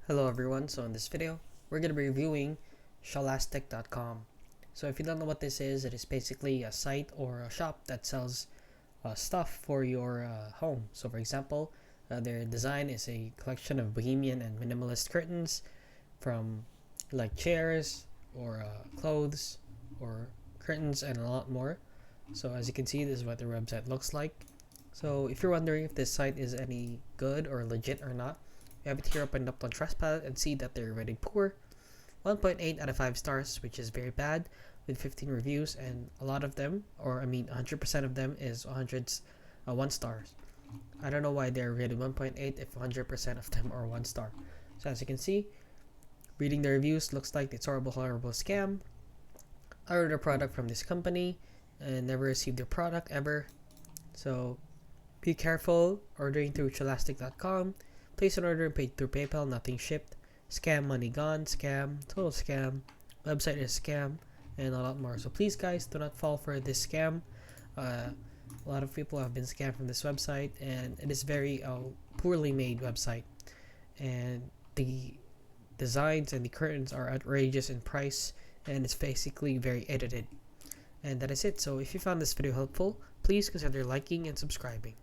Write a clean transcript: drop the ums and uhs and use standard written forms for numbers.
Hello everyone, so in this video, we're going to be reviewing scholastic.com. So if you don't know what this is, it is basically a site or a shop that sells stuff for your home. So for example, their design is a collection of bohemian and minimalist curtains from like chairs or clothes or curtains and a lot more. So as you can see, this is what their website looks like. So if you're wondering if this site is any good or legit or not, we have it here opened up on Trustpilot and see that they're rated poor, 1.8 out of 5 stars, which is very bad, with 15 reviews, and a lot of them, 100% of them is 1 stars. I don't know why they're rated 1.8 if 100% of them are 1 star. So as you can see, reading the reviews looks like it's horrible scam. I ordered a product from this company and never received their product ever. So be careful ordering through scholastic.com. Place an order and pay through PayPal, nothing shipped. Scam, money gone, scam, total scam. Website is scam, and a lot more. So please guys, do not fall for this scam. A lot of people have been scammed from this website, and it is very poorly made website. And the designs and the curtains are outrageous in price, and it's basically very edited. And that is it. So if you found this video helpful, please consider liking and subscribing.